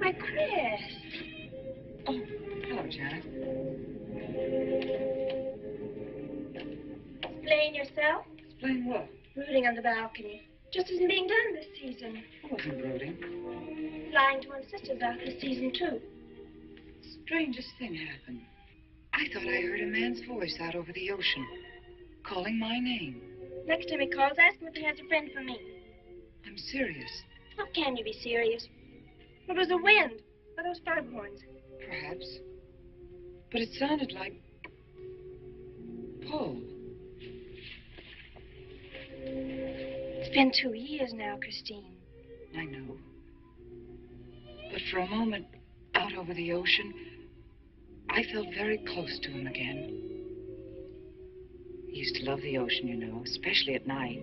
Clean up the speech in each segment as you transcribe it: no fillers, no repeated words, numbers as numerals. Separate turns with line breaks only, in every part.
Why, Chris.
Oh, hello, Janet.
Explain yourself.
Explain what?
Brooding on the balcony. Just isn't being done this season.
I wasn't brooding.
Flying to one's sister's out this season, too.
Strangest thing happened. I thought I heard a man's voice out over the ocean, calling my name.
Next time he calls, ask him if he has a friend for me.
I'm serious.
How can you be serious? It was the wind, or those foghorns.
Perhaps. But it sounded like Paul.
It's been 2 years now, Christine.
I know. But for a moment, out over the ocean, I felt very close to him again. He used to love the ocean, you know, especially at night.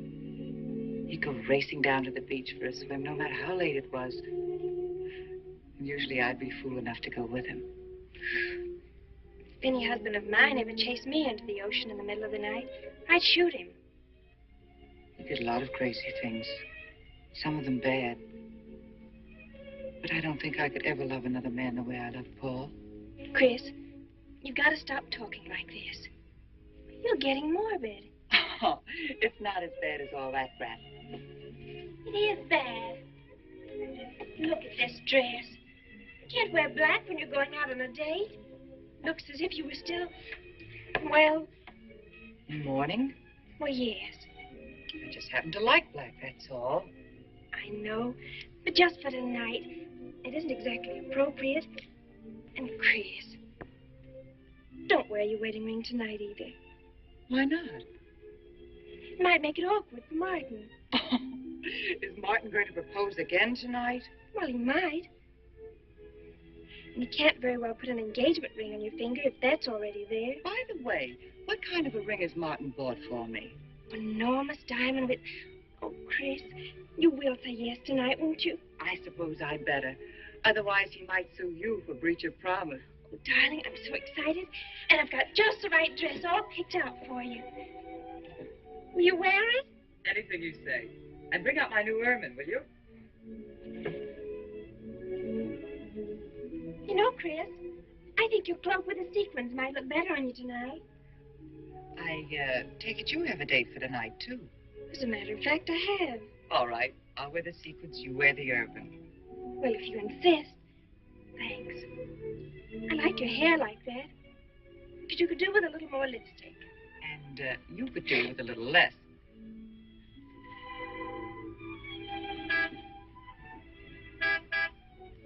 He'd go racing down to the beach for a swim, no matter how late it was. And usually I'd be fool enough to go with him.
If any husband of mine ever chased me into the ocean in the middle of the night, I'd shoot him.
He did a lot of crazy things, some of them bad. But I don't think I could ever love another man the way I loved Paul.
Chris, you've got to stop talking like this. You're getting morbid.
Oh, it's not as bad as all that, Brat.
It is bad. Look at this dress. You can't wear black when you're going out on a date. Looks as if you were still, well...
In mourning?
Well, yes.
I just happen to like black, that's all.
I know. But just for tonight, it isn't exactly appropriate. And Chris, don't wear your wedding ring tonight either.
Why not?
It might make it awkward for Martin.
Is Martin going to propose again tonight?
Well, he might. And you can't very well put an engagement ring on your finger if that's already there.
By the way, what kind of a ring has Martin bought for me?
An enormous diamond with... Oh, Chris, you will say yes tonight, won't you?
I suppose I'd better. Otherwise, he might sue you for breach of promise.
Oh, darling, I'm so excited. And I've got just the right dress all picked out for you. Will you wear it?
Anything you say. And bring out my new ermine, will you?
You know, Chris, I think your cloak with the sequins might look better on you tonight.
I take it you have a date for tonight, too.
As a matter of fact, I have.
All right. I'll wear the sequins, you wear the ermine.
Well, if you insist. Thanks. I like your hair like that. But you could do with a little more lipstick.
And you could do with a little less.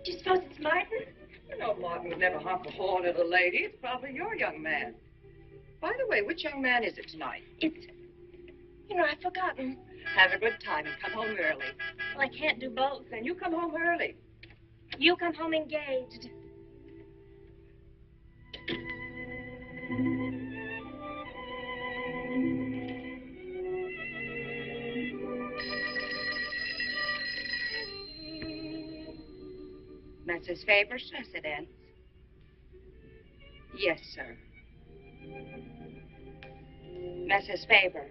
Do you suppose it's Martin?
No, Martin Martin would never hump a whole little lady. It's probably your young man. By the way, which young man is it tonight?
It's... You know, I've forgotten.
Have a good time and come home early.
Well, I can't do both.
Then you come home early.
You come home engaged.
Mrs. Faber's residence? Yes, sir. Mrs. Faber.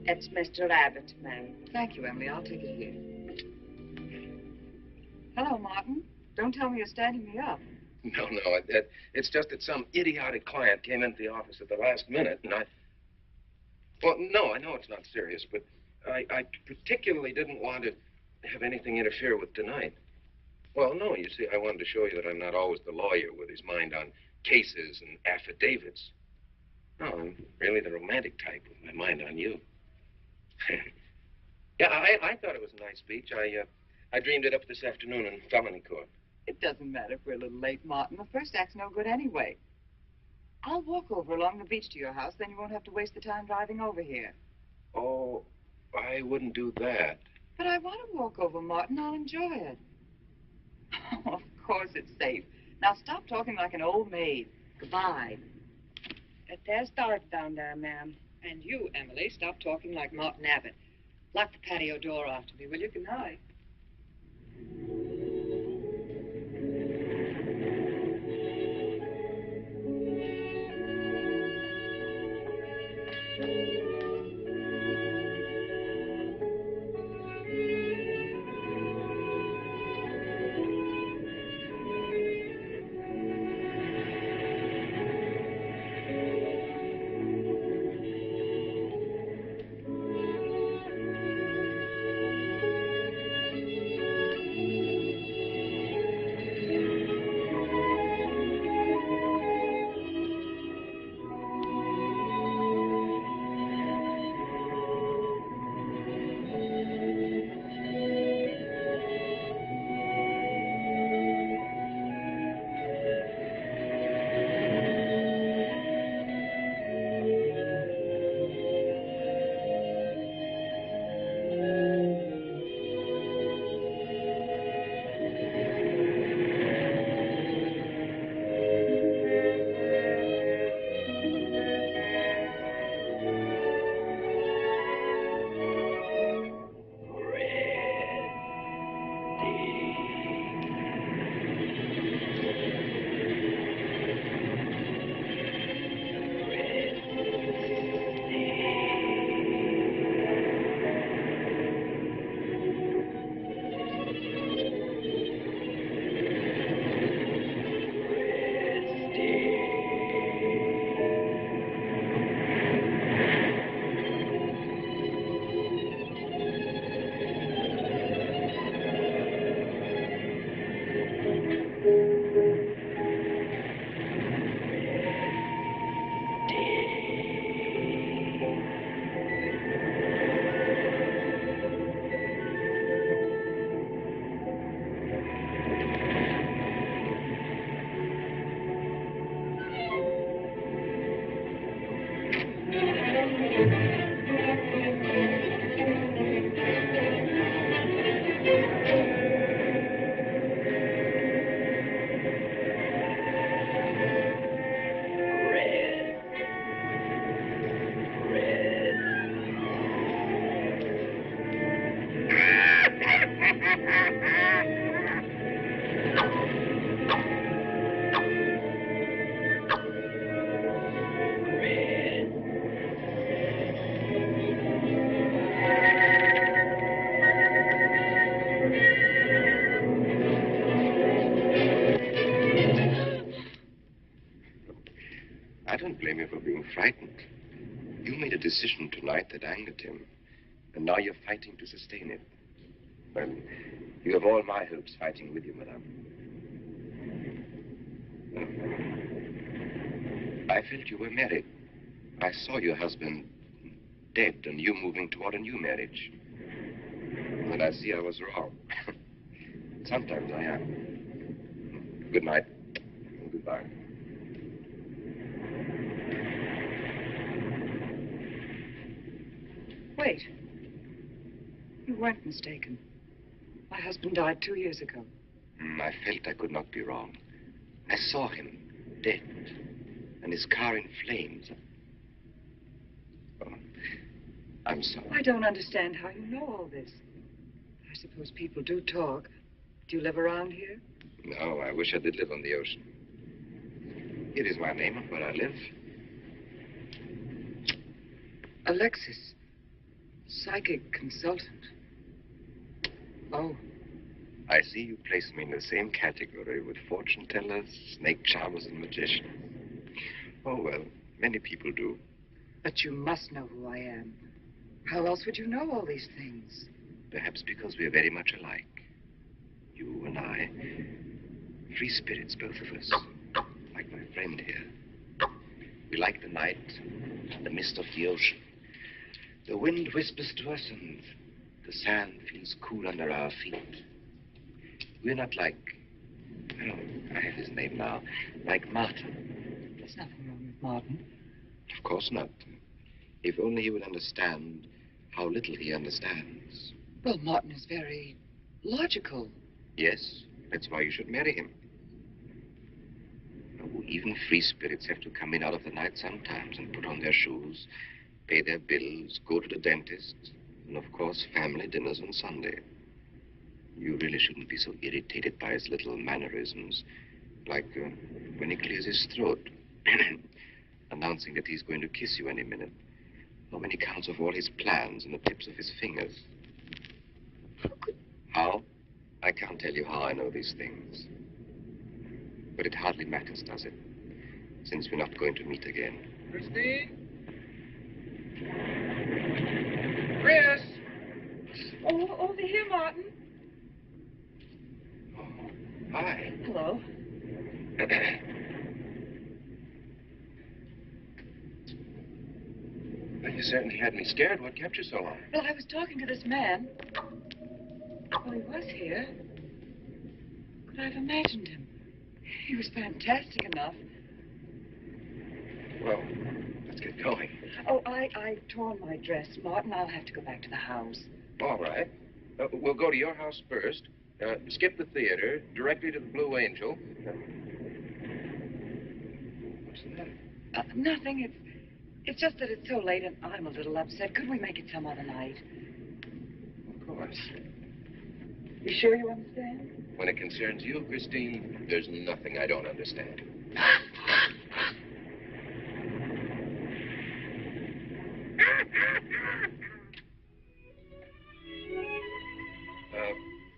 It's Mr. Abbott, ma'am. Thank you, Emily. I'll take it here. Hello, Martin. Don't tell me you're standing me up.
No, it's just that some idiotic client came into the office at the last minute, and Well, no, I know it's not serious, but I particularly didn't want to have anything interfere with tonight. Well, no, you see, I wanted to show you that I'm not always the lawyer with his mind on cases and affidavits. No, I'm really the romantic type with my mind on you. Yeah, I thought it was a nice speech. I dreamed it up this afternoon in felony court.
It doesn't matter if we're a little late, Martin. The first act's no good anyway. I'll walk over along the beach to your house, then you won't have to waste the time driving over here.
Oh, I wouldn't do that.
But I want to walk over, Martin. I'll enjoy it. Oh, of course it's safe. Now stop talking like an old maid. Goodbye. There's Dart down there, ma'am. And you, Emily, stop talking like Martin Abbott. Lock the patio door after me, will you? Good night.
I don't blame you for being frightened. You made a decision tonight that angered him, and now you're fighting to sustain it. Well, you have all my hopes fighting with you, madame. I felt you were married. I saw your husband dead and you moving toward a new marriage. moment, I see I was wrong. Sometimes I am. Good night. And goodbye.
Wait. You weren't mistaken. My husband died 2 years ago.
I felt I could not be wrong. I saw him, dead, and his car in flames. Oh, I'm sorry.
I don't understand how you know all this. I suppose people do talk. Do you live around here?
No, I wish I did live on the ocean. It is my name and where I live.
Alexis. Psychic consultant. Oh.
I see you place me in the same category with fortune tellers, snake charmers, and magicians. Oh, well, many people do.
But you must know who I am. How else would you know all these things?
Perhaps because we are very much alike. You and I. Free spirits, both of us. Like my friend here. We like the night, the mist of the ocean. The wind whispers to us and the sand feels cool under our feet. We're not like, oh, I have his name now, like Martin.
There's nothing wrong with Martin.
Of course not. If only he would understand how little he understands.
Well, Martin is very logical.
Yes, that's why you should marry him. Oh, even free spirits have to come in out of the night sometimes and put on their shoes, pay their bills, go to the dentist, and of course, family dinners on Sunday. You really shouldn't be so irritated by his little mannerisms, like when he clears his throat, announcing that he's going to kiss you any minute, or when he counts off all his plans in the tips of his fingers. How? I can't tell you how I know these things. But it hardly matters, does it? Since we're not going to meet again.
Christine? Chris!
Oh, over here, Martin.
Oh, hi.
Hello.
Well, you certainly had me scared. What kept you so long?
Well, I was talking to this man. Well, he was here. Could I have imagined him? He was fantastic enough.
Well, let's get going.
Oh, I torn my dress, Martin. I'll have to go back to the house.
All right. We'll go to your house first, skip the theater, directly to the Blue Angel. What's the matter?
Nothing. It's just that it's so late and I'm a little upset. Could we make it some other night?
Of course.
You sure you understand?
When it concerns you, Christine, there's nothing I don't understand.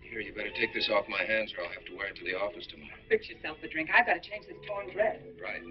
Here, you better take this off my hands or I'll have to wear it to the office tomorrow.
Fix yourself a drink. I've got to change this torn dress.
Right.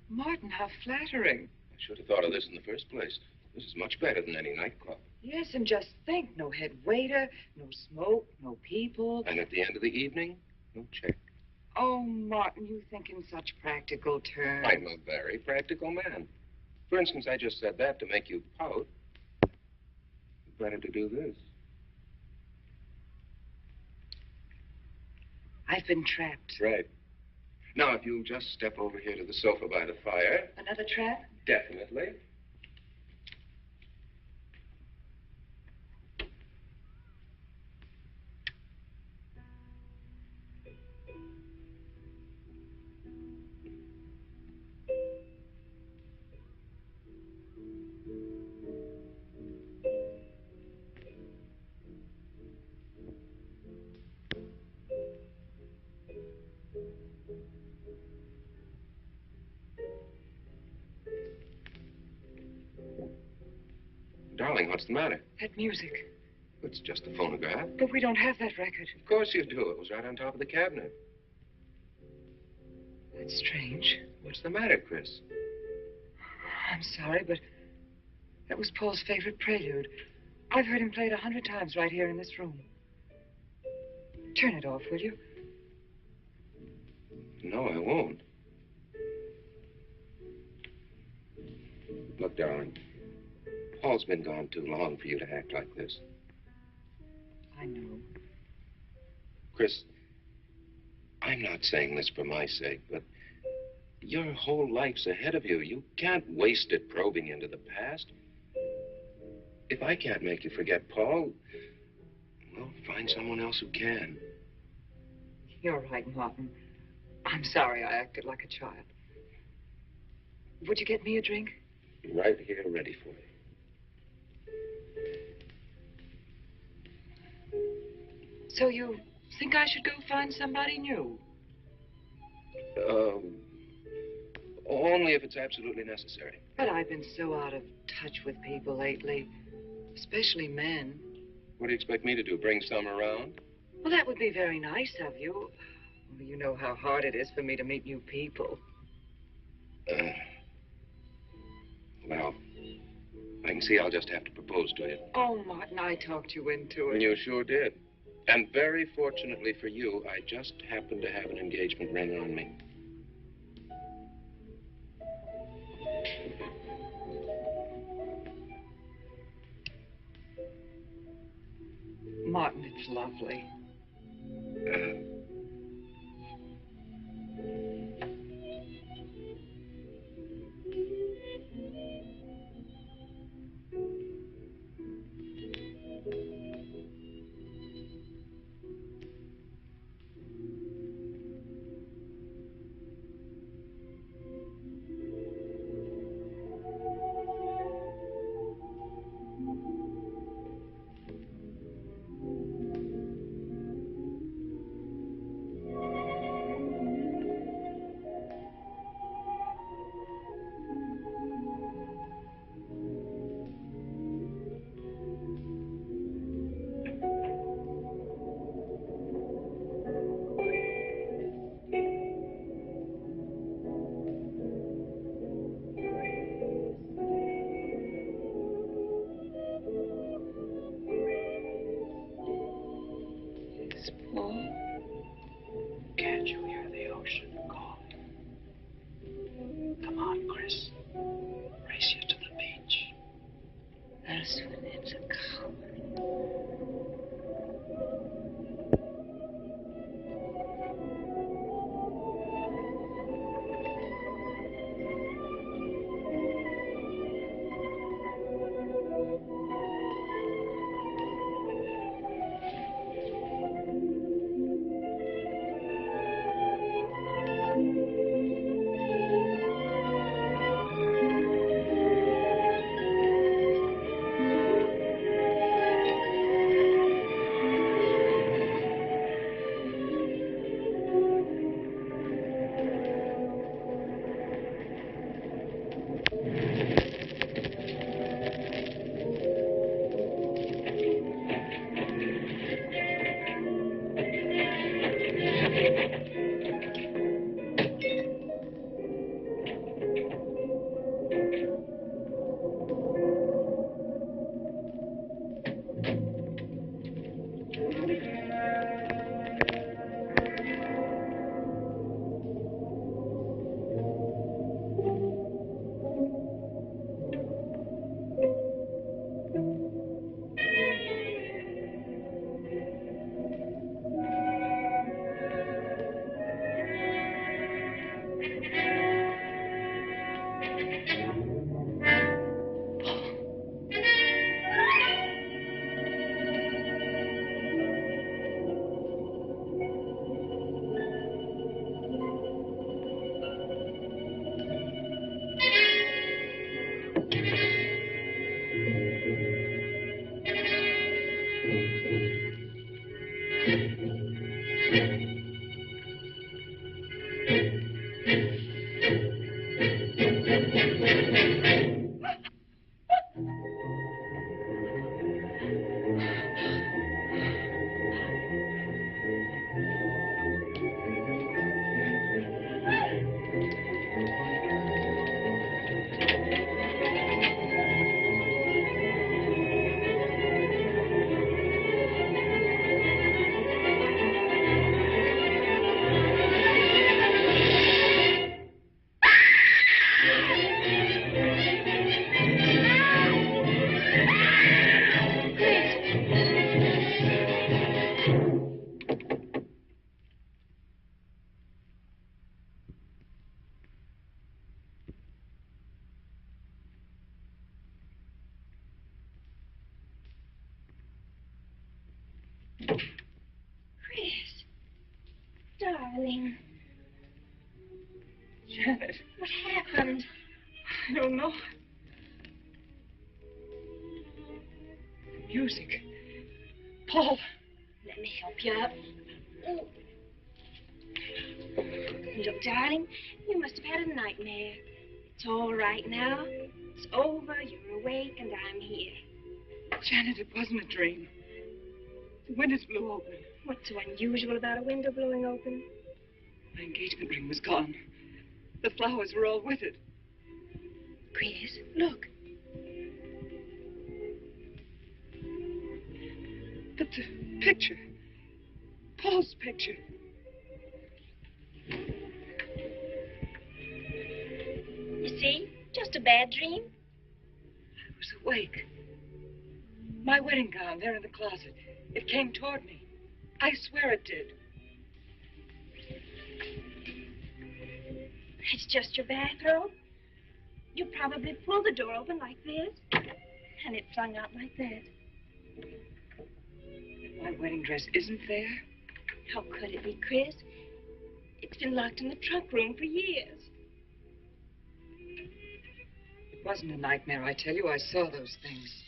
Martin, how flattering.
I should have thought of this in the first place. This is much better than any nightclub.
Yes, and just think, no head waiter, no smoke, no people.
And at the end of the evening, no check.
Oh, Martin, you think in such practical terms.
I'm a very practical man. For instance, I just said that to make you pout. Better to do this.
I've been trapped.
Right. Now, if you'll just step over here to the sofa by the fire.
Another trap?
Definitely. Darling, what's the matter?
That music.
It's just a phonograph.
But we don't have that record.
Of course you do. It was right on top of the cabinet.
That's strange.
What's the matter, Chris?
I'm sorry, but that was Paul's favorite prelude. I've heard him play it 100 times right here in this room. Turn it off, will you?
No, I won't. Look, darling, Paul's been gone too long for you to act like this.
I know.
Chris, I'm not saying this for my sake, but your whole life's ahead of you. You can't waste it probing into the past. If I can't make you forget Paul, well, find someone else who can.
You're right, Martin. I'm sorry I acted like a child. Would you get me a drink?
Right here, ready for you.
So you think I should go find somebody new?
Only if it's absolutely necessary.
But I've been so out of touch with people lately, especially men.
What do you expect me to do, bring some around?
Well, that would be very nice of you. Well, you know how hard it is for me to meet new people.
Well, I can see I'll just have to propose to you.
Oh, Martin, I talked you into it.
You sure did. And very fortunately for you, I just happened to have an engagement ring on me.
Martin, it's lovely. Yes, Paul?
Can't you hear the ocean calling? Come on, Chris. Race you to the beach.
That's when it's a coward.
Look, darling, you must have had a nightmare. It's all right now. It's over, you're awake, and I'm here.
Janet, it wasn't a dream. The windows blew open.
What's so unusual about a window blowing open?
My engagement ring was gone. The flowers were all with it.
Chris, look.
But the picture. Paul's picture.
You see? Just a bad dream.
I was awake. My wedding gown there in the closet. It came toward me. I swear it did.
It's just your bathrobe. You probably pulled the door open like this, and it flung out like that.
My wedding dress isn't there.
How could it be, Chris? It's been locked in the trunk room for years.
It wasn't a nightmare, I tell you. I saw those things.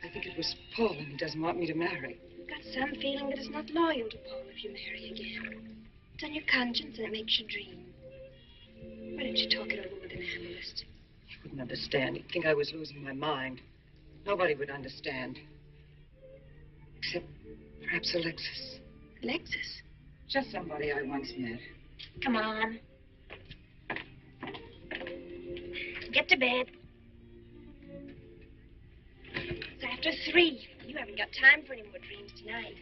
I think it was Paul, and he doesn't want me to marry.
You've got some feeling that it's not loyal to Paul if you marry again. It's on your conscience, and it makes you dream. Why don't you talk it over with an analyst?
He wouldn't understand. He'd think I was losing my mind. Nobody would understand. Except perhaps Alexis.
Alexis?
Just somebody I once met.
Come on. Get to bed. It's after 3. You haven't got time for any more dreams tonight.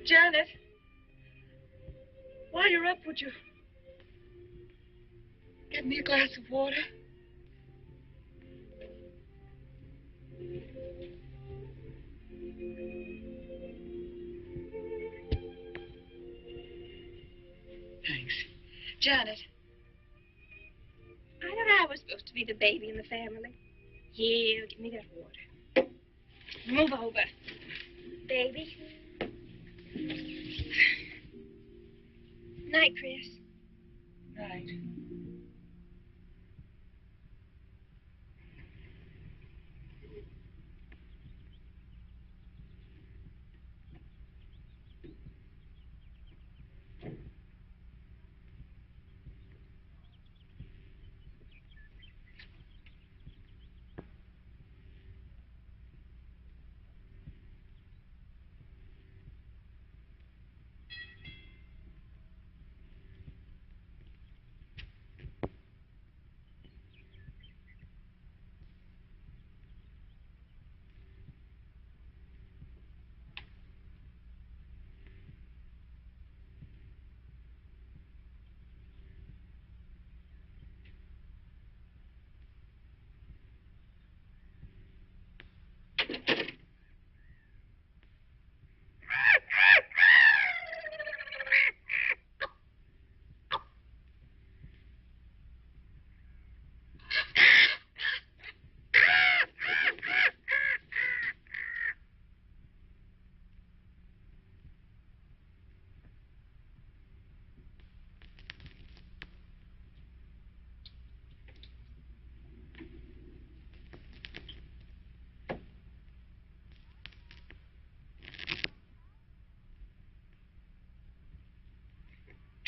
Janet! While you're up, would you get me a glass of water? Thanks. Janet.
I thought I was supposed to be the baby in the family. Here, give me that water. Move over. Baby. Night, Chris.
Night.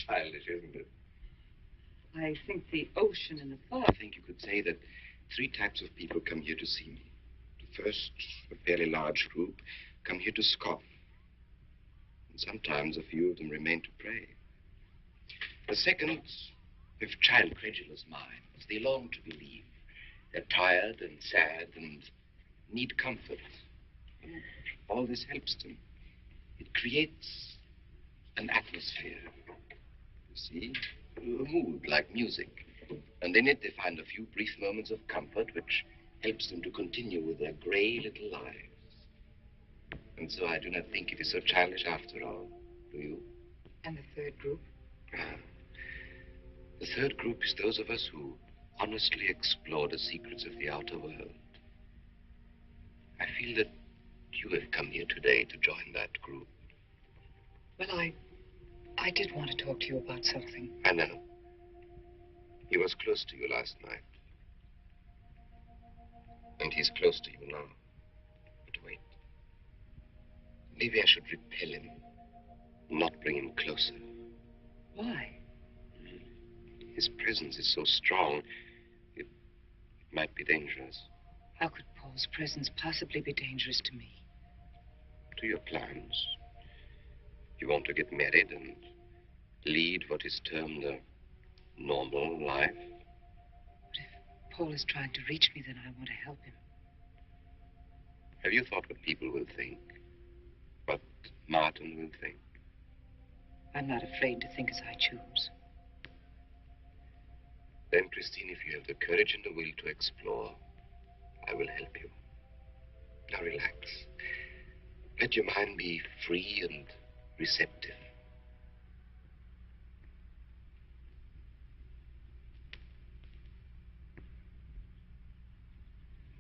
Childish, isn't it?
I think the ocean and the fog.
I think you could say that 3 types of people come here to see me. The first, a fairly large group, come here to scoff. And sometimes a few of them remain to pray. The second, have child credulous minds. They long to believe. They're tired and sad and need comfort. And all this helps them. It creates an atmosphere. See? A mood like music. And in it they find a few brief moments of comfort which helps them to continue with their gray little lives. And so I do not think it is so childish after all. Do you?
And the third group?
The third group is those of us who honestly explore the secrets of the outer world. I feel that you have come here today to join that group.
Well, I did want to talk to you about something.
I know. He was close to you last night. And he's close to you now. Maybe I should repel him, not bring him closer.
Why?
His presence is so strong, it might be dangerous.
How could Paul's presence possibly be dangerous to me?
To your plans. You want to get married and lead what is termed a normal life.
But if Paul is trying to reach me, then I want to help him.
Have you thought what people will think? What Martin will think?
I'm not afraid to think as I choose.
Then, Christine, if you have the courage and the will to explore, I will help you. Now relax. Let your mind be free and receptive.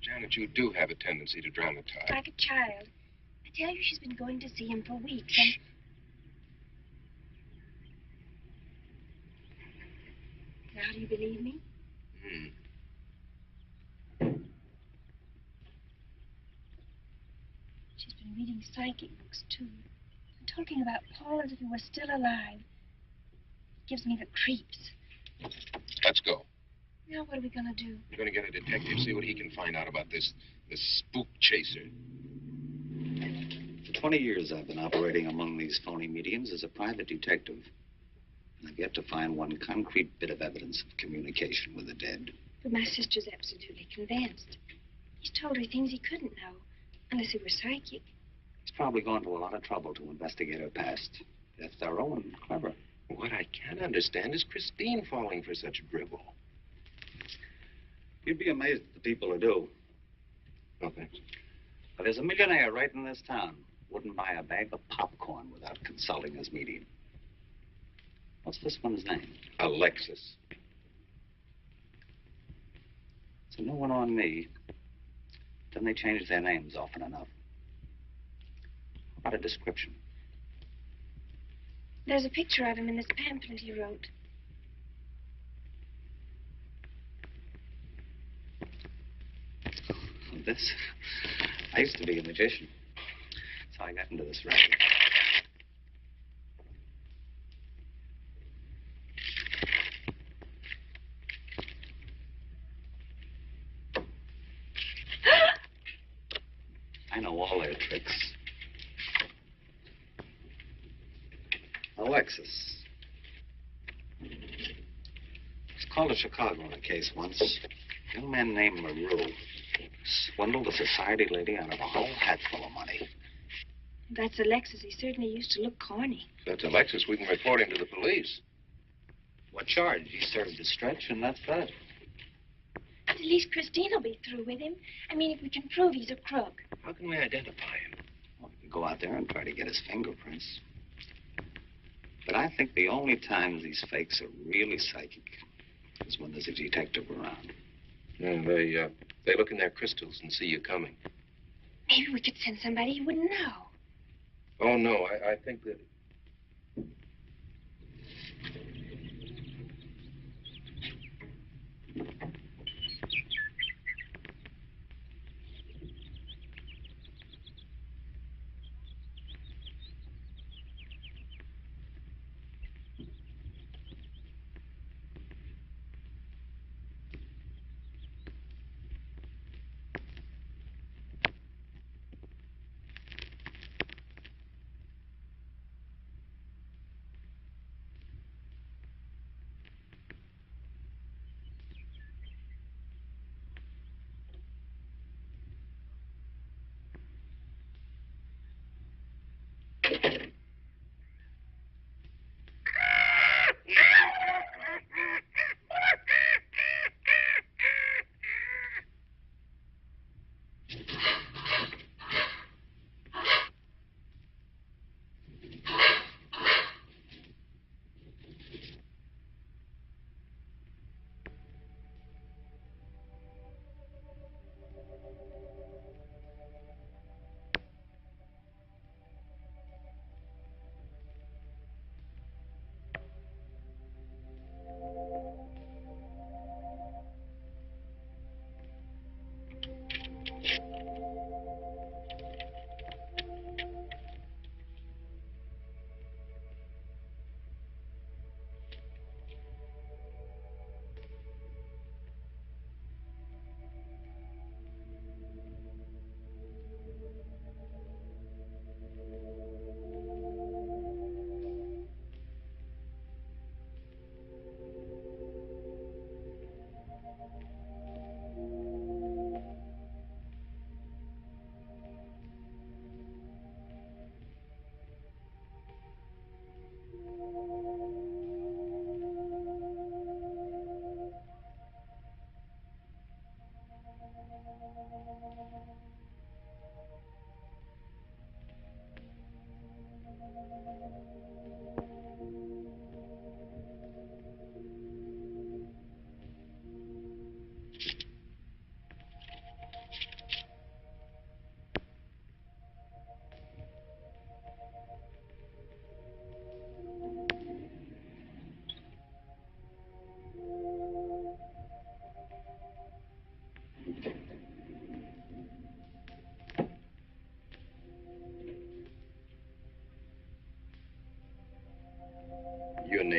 Janet, you do have a tendency to dramatize.
Like a child. I tell you, she's been going to see him for weeks, and... Now, do you believe me? She's been reading psychic books, too. And talking about Paul as if he were still alive. It gives me the creeps.
Let's go.
Now, what are we going to do?
We're going to get a detective, see what he can find out about this spook chaser.
For 20 years, I've been operating among these phony mediums as a private detective. And I've yet to find one concrete bit of evidence of communication with the dead.
But my sister's absolutely convinced. He's told her things he couldn't know, unless he were psychic.
He's probably gone to a lot of trouble to investigate her past. They're thorough and clever.
What I can't understand is Christine falling for such drivel.
You'd be amazed at the people who do.
No, thanks.
But there's a millionaire right in this town. Wouldn't buy a bag of popcorn without consulting his medium. What's this one's name?
Alexis.
It's a new one on me. Didn't they change their names often enough? How about a description?
There's a picture of him in this pamphlet he wrote.
This? I used to be a magician. That's how I got into this racket. I know all their tricks. Alexis. Was called to Chicago on a case once. A young man named LaRue swindled a society lady out of a whole hatful of money.
That's Alexis. He certainly used to look corny.
That's Alexis. We can report him to the police.
What charge? He served his stretch, and that's that.
But at least Christine will be through with him. I mean, if we can prove he's a crook.
How can we identify him?
Well, we can go out there and try to get his fingerprints. But I think the only times these fakes are really psychic is when there's a detective around.
Yeah, they look in their crystals and see you coming.
Maybe we could send somebody he wouldn't know.
Oh, no, I think that...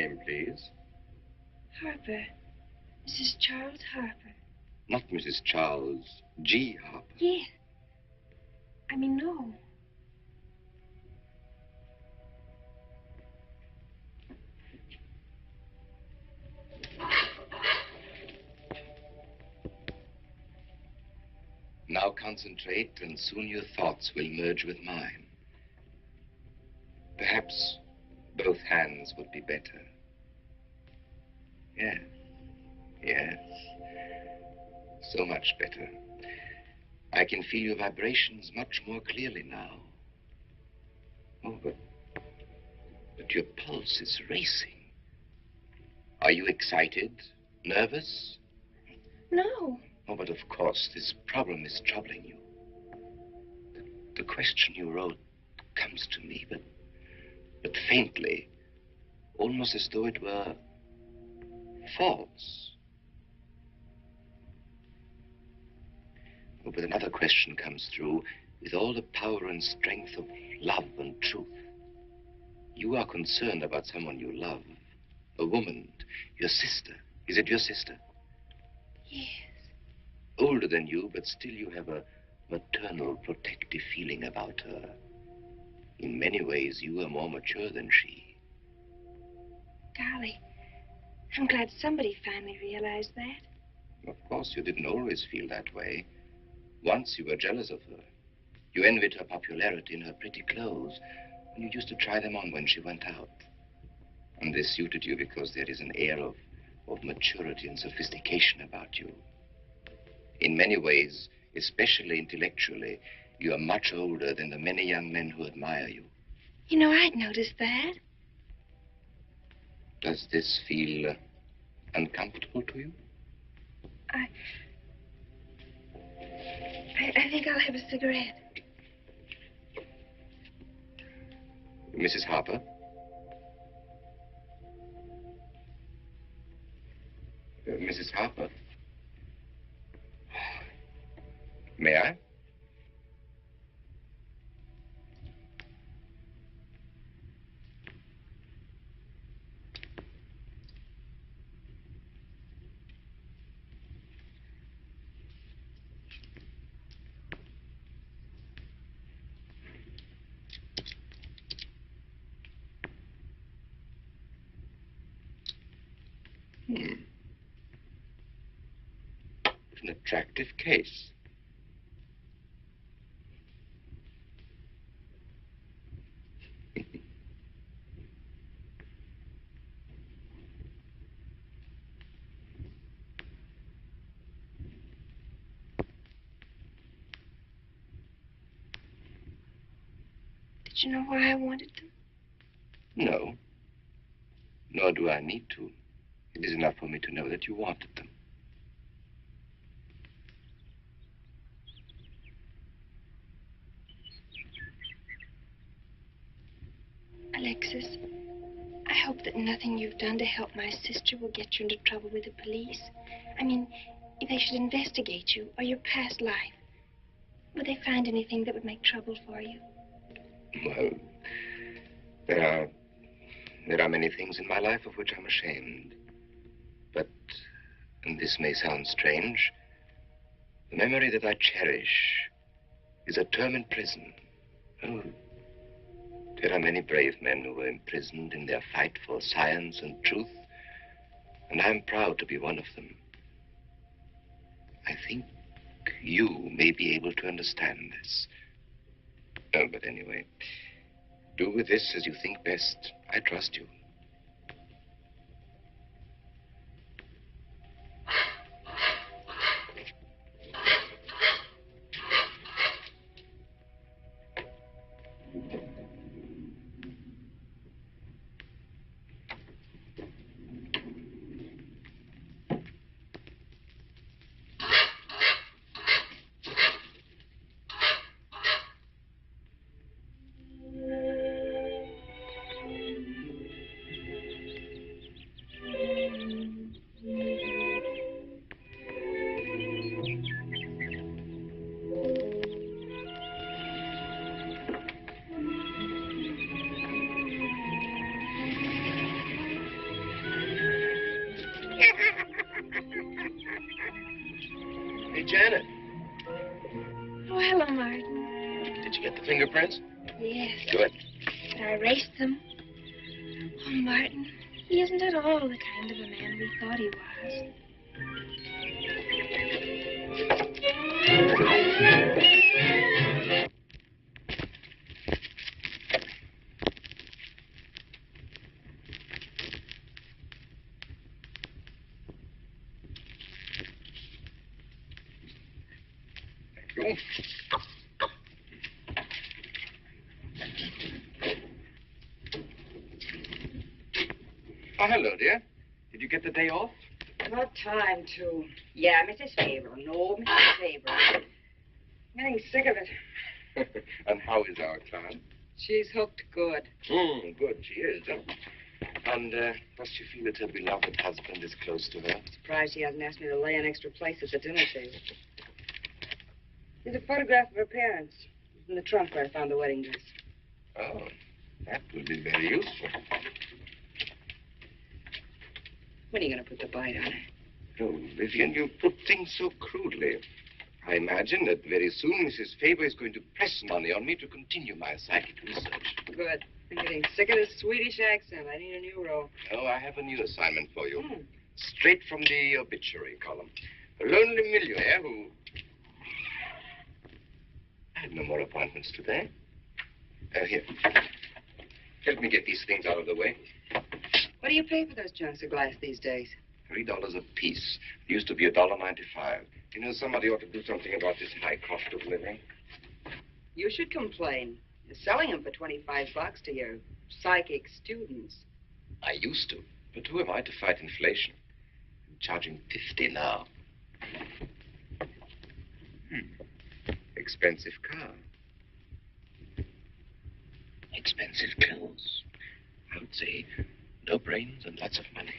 name, please?
Harper. Mrs. Charles Harper.
Not Mrs. Charles G. Harper.
Yes. I mean, no.
Now concentrate, and soon your thoughts will merge with mine. Perhaps both hands would be better. Yes, yes. So much better. I can feel your vibrations much more clearly now. Oh, but your pulse is racing. Are you excited? Nervous?
No.
Oh, but of course, this problem is troubling you. The question you wrote comes to me, but faintly, almost as though it were false. Oh, but another question comes through with all the power and strength of love and truth. You are concerned about someone you love, a woman, your sister. Is it your sister?
Yes.
Older than you, but still you have a maternal, protective feeling about her. In many ways, you are more mature than she.
Golly, I'm glad somebody finally realized that.
Of course, you didn't always feel that way. Once you were jealous of her. You envied her popularity in her pretty clothes, and you used to try them on when she went out. And they suited you because there is an air of maturity and sophistication about you. In many ways, especially intellectually, you are much older than the many young men who admire you.
You know, I'd noticed that.
Does this feel uncomfortable to you?
I think I'll have a cigarette.
Mrs. Harper? Mrs. Harper? May I? It's an attractive case.
Did you know why I wanted them?
No. Nor do I need to. It is enough for me to know that you wanted them.
Alexis, I hope that nothing you've done to help my sister will get you into trouble with the police. I mean, if they should investigate you or your past life, would they find anything that would make trouble for you?
Well, there are many things in my life of which I'm ashamed. But, and this may sound strange, the memory that I cherish is a term in prison. Oh, there are many brave men who were imprisoned in their fight for science and truth, and I'm proud to be one of them. I think you may be able to understand this. Oh, but anyway, do with this as you think best. I trust you. Did you get the fingerprints?
Yes.
Good.
But I erased them. Oh, Martin, he isn't at all the kind of a man we thought he was.
Thank you. Oh, hello, dear. Did you get the day off?
Not time to. Yeah, Mrs. Faber. No, Mrs. Faber. I'm getting sick of it.
And how is our class?
She's hooked good.
Good, she is. And does she feel that her beloved husband is close to her?
Surprised she hasn't asked me to lay an extra place at the dinner table. There's a photograph of her parents. It's in the trunk where I found the wedding dress.
Oh, that would be very useful.
When are you going to put the bite on her?
Oh, Vivian, you put things so crudely. I imagine that very soon Mrs. Faber is going to press money on me to continue my psychic research.
Good. I'm getting sick of this Swedish accent. I need a new role.
Oh, I have a new assignment for you. Straight from the obituary column. A lonely millionaire who... I had no more appointments today. Here. Help me get these things out of the way.
What do you pay for those junks of glass these days?
$3 a piece. It used to be $1.95. You know, somebody ought to do something about this high cost of living.
You should complain. You're selling them for $25 to your psychic students.
I used to. But who am I to fight inflation? I'm charging $50 now. Expensive car. Expensive clothes. I would say no brains and lots of money.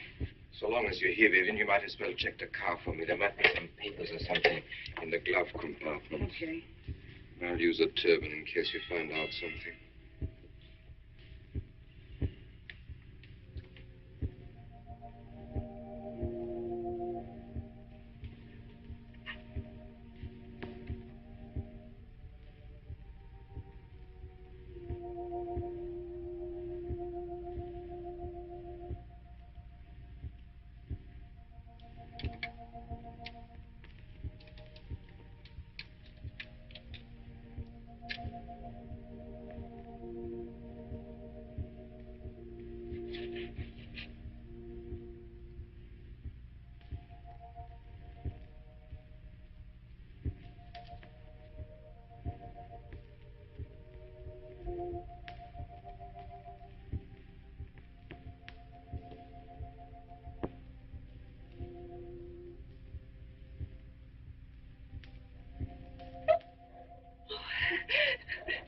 So long as you're here, Vivian, you might as well check the car for me. There might be some papers or something in the glove compartment.
Okay.
I'll use a turban in case you find out something.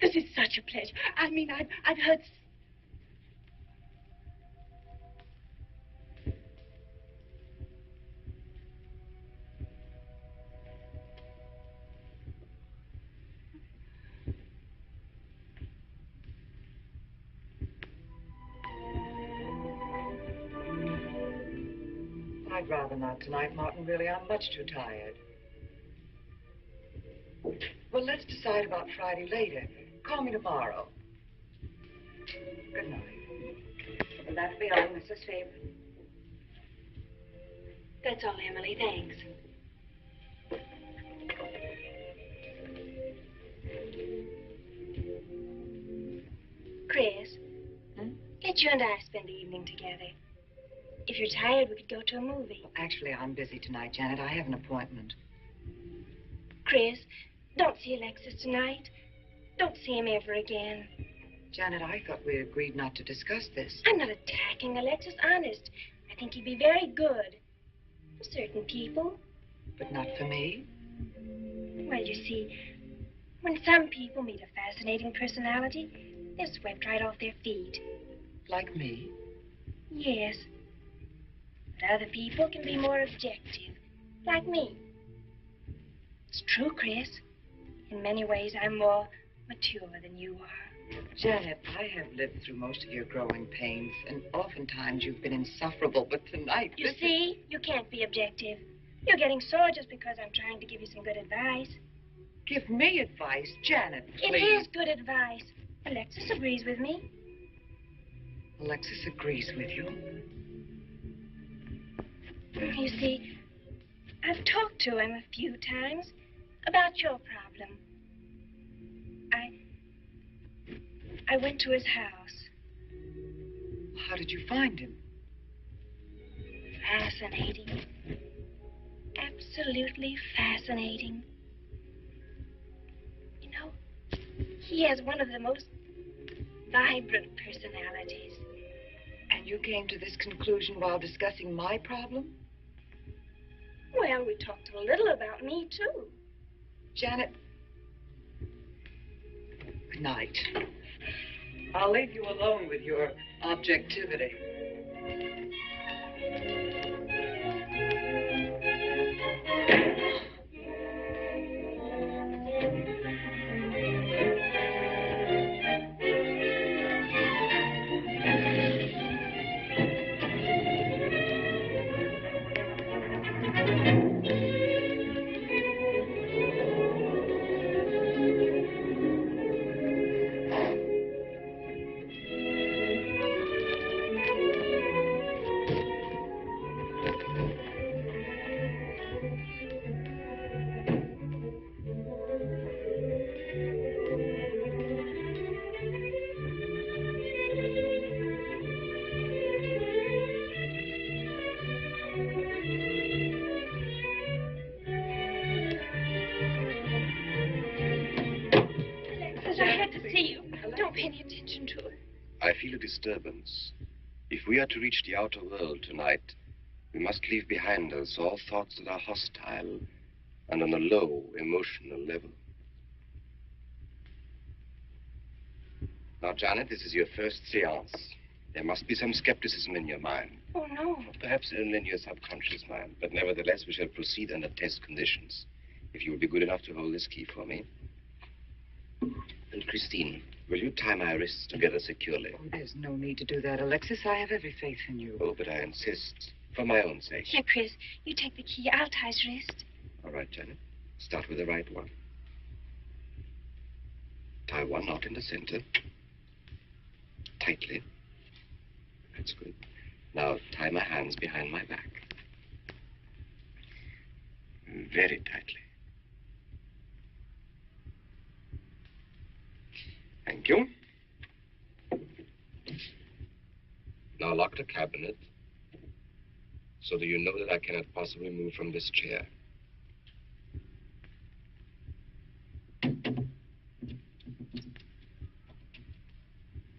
This is such a pleasure. I mean, I've heard...
I'd rather not tonight, Martin. Really, I'm much too tired. Well, let's decide about Friday later. Call me tomorrow. Good night. Will that be all, Mrs. Faber?
That's all, Emily. Thanks. Chris, let you and I spend the evening together. If you're tired, we could go to a movie.
Actually, I'm busy tonight, Janet. I have an appointment.
Chris, don't see Alexis tonight. Don't see him ever again.
Janet, I thought we agreed not to discuss this.
I'm not attacking Alexis, honest. I think he'd be very good for certain people.
But not for me?
Well, you see, when some people meet a fascinating personality, they're swept right off their feet.
Like me?
Yes. But other people can be more objective, like me. It's true, Chris. In many ways, I'm more mature than you are.
Janet, I have lived through most of your growing pains, and oftentimes you've been insufferable, but tonight...
You see, you can't be objective. You're getting sore just because I'm trying to give you some good advice.
Give me advice, Janet,
It
please.
is good advice. Alexis agrees with me.
Alexis agrees with you.
You see, I've talked to him a few times about your problem. I went to his house.
How did you find him?
Fascinating. Absolutely fascinating. You know, he has one of the most vibrant personalities.
And you came to this conclusion while discussing my problem?
Well, we talked a little about me, too.
Janet, good night. I'll leave you alone with your objectivity.
Alexis, I had to see you. Don't pay any attention to it.
I feel a disturbance. If we are to reach the outer world tonight, we must leave behind us all thoughts that are hostile and on a low emotional level. Now, Janet, this is your first seance. There must be some skepticism in your mind.
Oh, no.
Perhaps only in your subconscious mind. But nevertheless, we shall proceed under test conditions. If you will be good enough to hold this key for me. And Christine, will you tie my wrists together securely?
Oh, there's no need to do that, Alexis. I have every faith in you.
Oh, but I insist. For my own sake.
Here, Chris, you take the key. I'll tie his wrist.
All right, Janet. Start with the right one. Tie one knot in the center. Tightly. That's good. Now tie my hands behind my back. Very tightly. Thank you. Now lock the cabinet so that you know that I cannot possibly move from this chair.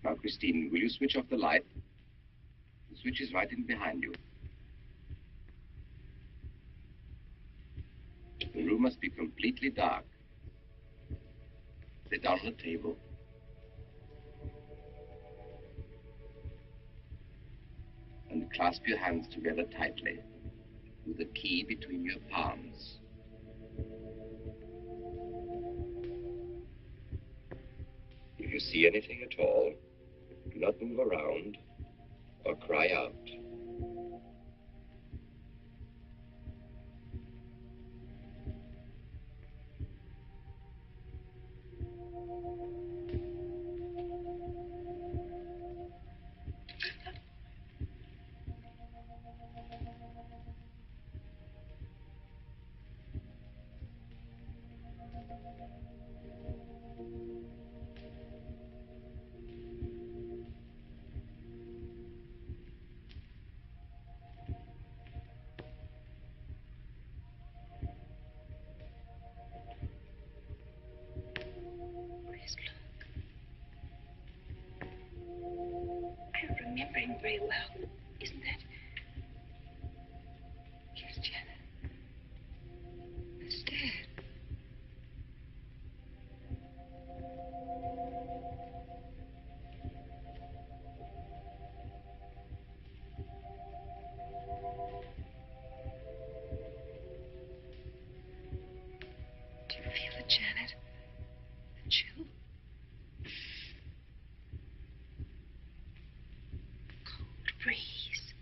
Now, Christine, will you switch off the light? The switch is right in behind you. The room must be completely dark. Sit down on the table. And clasp your hands together tightly with the key between your palms. If you see anything at all, do not move around or cry out.
Chris, look. I remember him very well. Isn't that? Yes, Janet.
It's Dad.
Do you feel it, Janet? The chill? Cold breeze.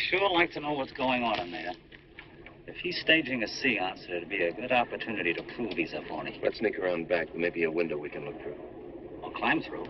sure like to know what's going on in there. If he's staging a seance, it'd be a good opportunity to prove he's a phony.
Let's sneak around back. There may be a window we can look through.
I'll climb through.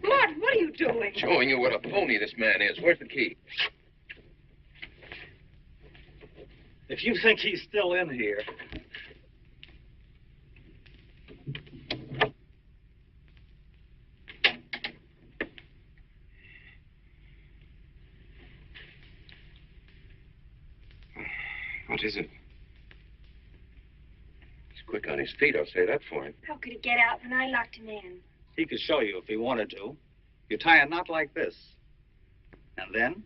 Martin, what are you doing?
Showing you what a phony this man is. Where's the key?
If you think he's still in here...
What is it? He's quick on his feet, I'll say that for him.
How could he get out when I locked him in?
He could show you if he wanted to. You tie a knot like this. And then?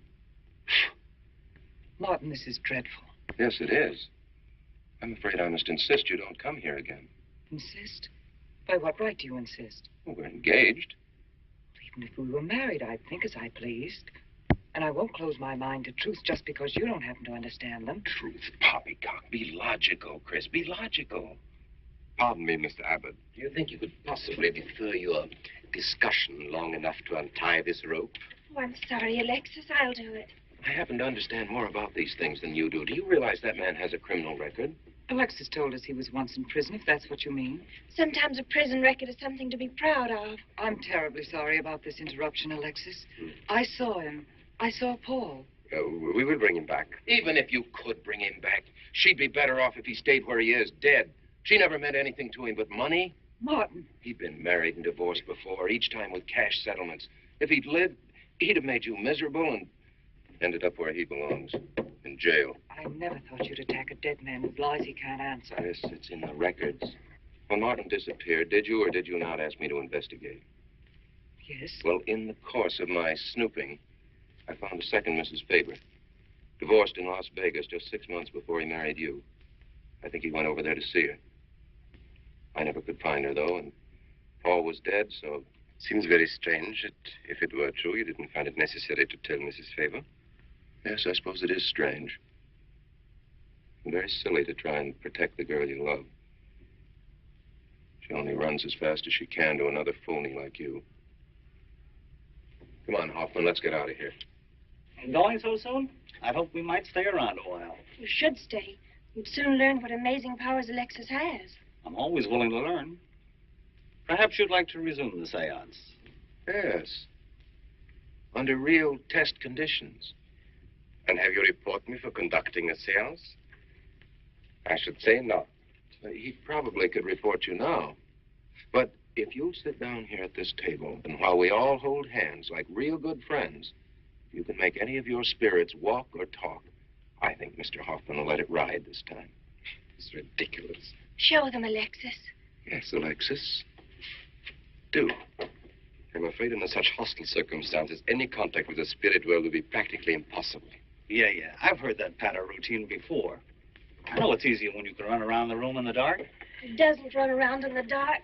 Martin, this is dreadful.
Yes, it is. I'm afraid I must insist you don't come here again.
Insist? By what right do you insist?
Well, we're engaged.
Even if we were married, I'd think as I pleased. And I won't close my mind to truth just because you don't happen to understand them.
Truth, poppycock. Be logical, Chris. Be logical.
Pardon me, Mr. Abbott.
Do you think you could possibly defer your discussion long enough to untie this rope?
Oh, I'm sorry, Alexis. I'll do it.
I happen to understand more about these things than you do. Do you realize that man has a criminal record?
Alexis told us he was once in prison, if that's what you mean.
Sometimes a prison record is something to be proud of.
I'm terribly sorry about this interruption, Alexis. I saw him. I saw Paul.
We will bring him back.
Even if you could bring him back, she'd be better off if he stayed where he is, dead. She never meant anything to him but money.
Martin.
He'd been married and divorced before, each time with cash settlements. If he'd lived, he'd have made you miserable and ended up where he belongs, in jail.
I never thought you'd attack a dead man with lies he can't answer.
Yes, it's in the records. When Martin disappeared, did you or did you not ask me to investigate?
Yes?
Well, in the course of my snooping, I found a second Mrs. Faber, divorced in Las Vegas just 6 months before he married you. I think he went over there to see her. I never could find her, though, and Paul was dead, so...
Seems very strange that if it were true, you didn't find it necessary to tell Mrs. Faber.
Yes, I suppose it is strange. And very silly to try and protect the girl you love. She only runs as fast as she can to another phony like you. Come on, Hoffman, let's get out of here.
Going so soon? I hope we might stay around a while.
You should stay. You'd soon learn what amazing powers Alexis has.
I'm always willing to learn. Perhaps you'd like to resume the seance.
Yes. Under real test conditions.
And have you report me for conducting a seance? I should say not.
He probably could report you now. But if you'll sit down here at this table, and while we all hold hands like real good friends, you can make any of your spirits walk or talk, I think Mr. Hoffman will let it ride this time.
It's ridiculous.
Show them, Alexis.
Yes, Alexis. Do.
I'm afraid under such hostile circumstances, any contact with the spirit world would be practically impossible.
Yeah. I've heard that pattern routine before. I know it's easier when you can run around the room in the dark.
He doesn't run around in the dark.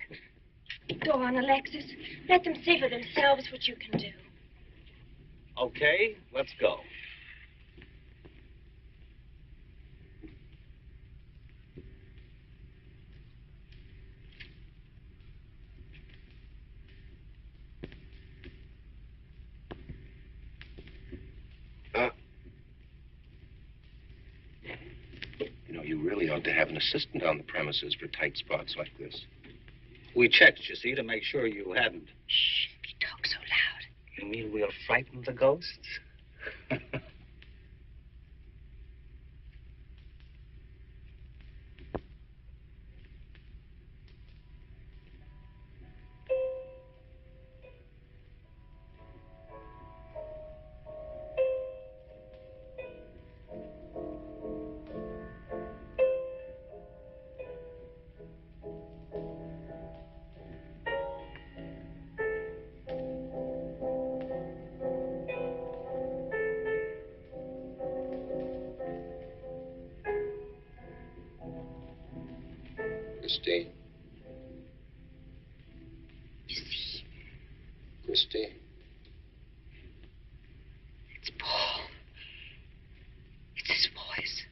Go on, Alexis. Let them see for themselves what you can do.
Okay, let's go.
You really ought to have an assistant on the premises for tight spots like this.
We checked, you see, to make sure you hadn't.
Shh, he talks so loud.
You mean we'll frighten the ghosts?
Christine.
You see,
Christine.
it's Paul. It's his voice.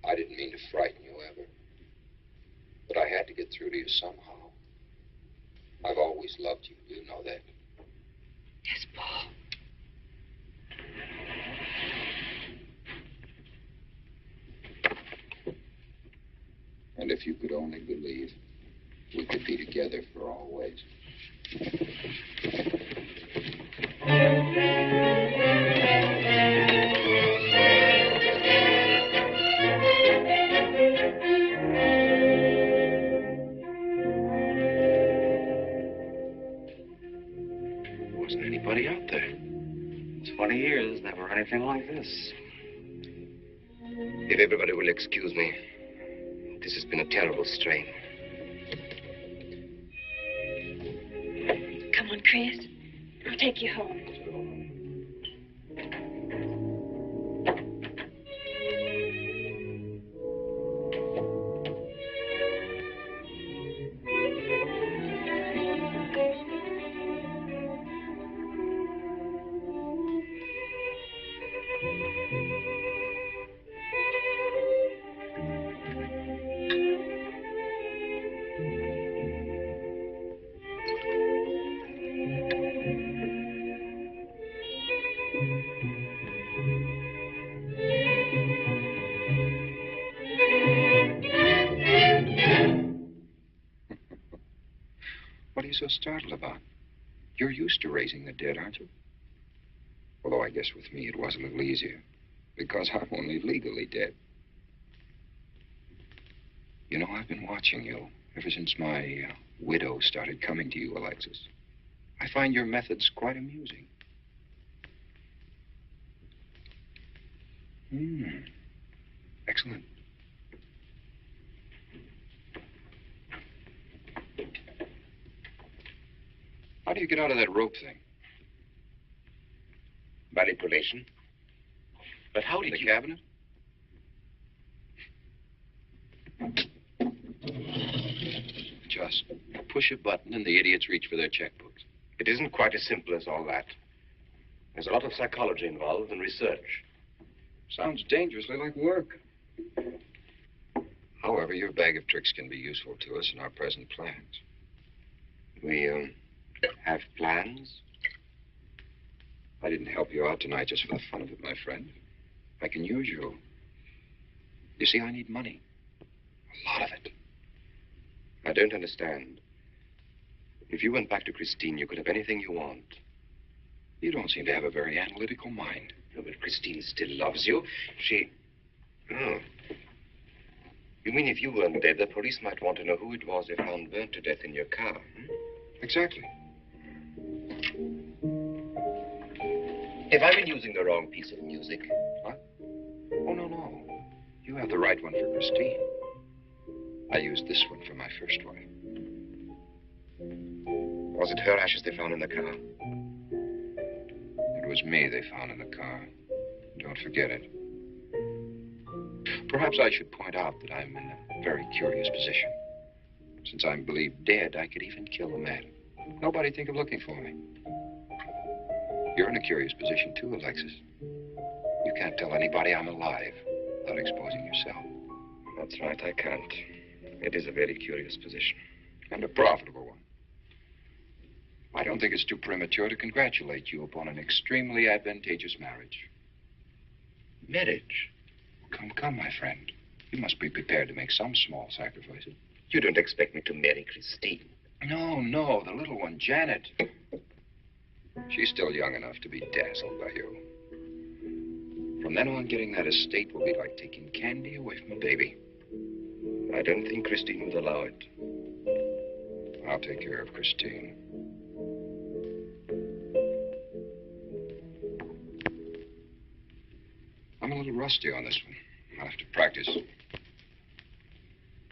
I didn't mean to frighten you ever. But I had to get through to you somehow. I've always loved you. You know that.
Yes, Paul.
And if you could only believe, we could be together for always.
Wasn't anybody out there.
20 years, never anything like this.
If everybody will excuse me, this has been a terrible strain.
Come on, Chris. I'll take you home.
What are you so startled about? You're used to raising the dead, aren't you? Although I guess with me it was a little easier, because I'm only legally dead. You know, I've been watching you ever since my widow started coming to you, Alexis. I find your methods quite amusing. Excellent. How do you get out of that rope thing?
Manipulation. But how did
The
you...
cabinet? Just push a button and the idiots reach for their checkbooks.
It isn't quite as simple as all that. There's a lot of psychology involved and research.
Sounds dangerously like work. However, your bag of tricks can be useful to us in our present plans.
We, have plans?
I didn't help you out tonight just for the fun of it, my friend. I can use you. You see, I need money. A lot of it.
I don't understand. If you went back to Christine, you could have anything you want.
You don't seem to have a very analytical mind.
No, but Christine still loves you. She... Oh. You mean if you weren't dead, the police might want to know who it was they found burnt to death in your car?
Exactly.
Have I been using the wrong piece of music?
What? Oh, no. You have the right one for Christine. I used this one for my first wife.
Was it her ashes they found in the car?
It was me they found in the car. Don't forget it. Perhaps I should point out that I'm in a very curious position. Since I'm believed dead, I could even kill a man. Nobody'd think of looking for me. You're in a curious position, too, Alexis. You can't tell anybody I'm alive without exposing yourself.
That's right, I can't. It is a very curious position.
And a profitable one. I don't think it's too premature to congratulate you upon an extremely advantageous marriage.
Marriage?
Come, my friend. You must be prepared to make some small sacrifices.
You don't expect me to marry Christine?
No, the little one, Janet. She's still young enough to be dazzled by you. From then on, getting that estate will be like taking candy away from a baby.
I don't think Christine would allow it.
I'll take care of Christine. I'm a little rusty on this one. I'll have to practice.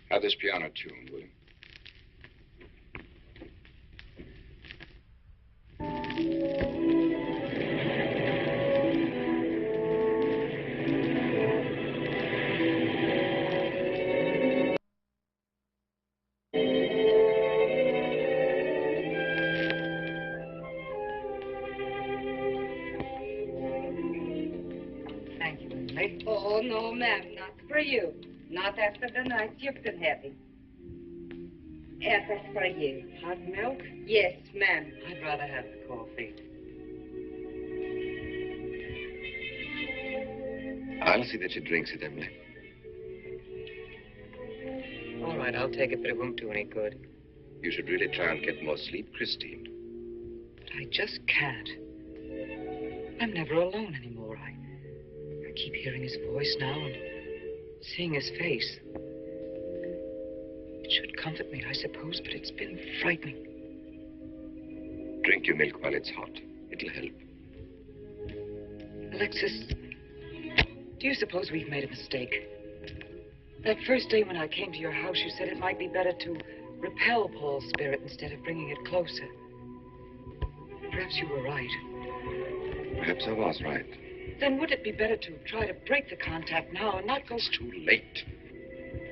Have this piano tuned, will you?
Oh, no, ma'am, not for you. Not after the night you've been having. Yes, that's for you. Hot milk? Yes, ma'am. I'd rather have the coffee.
I'll see that she drinks it, Emily.
All right, I'll take it, but it won't do any good.
You should really try and get more sleep, Christine.
But I just can't. I'm never alone anymore. I keep hearing his voice now and seeing his face. It should comfort me, I suppose, but it's been frightening.
Drink your milk while it's hot. It'll help.
Alexis, do you suppose we've made a mistake? That first day when I came to your house, you said it might be better to repel Paul's spirit instead of bringing it closer. Perhaps you were right.
Perhaps I was right.
Then would it be better to try to break the contact now and not go...
It's too late.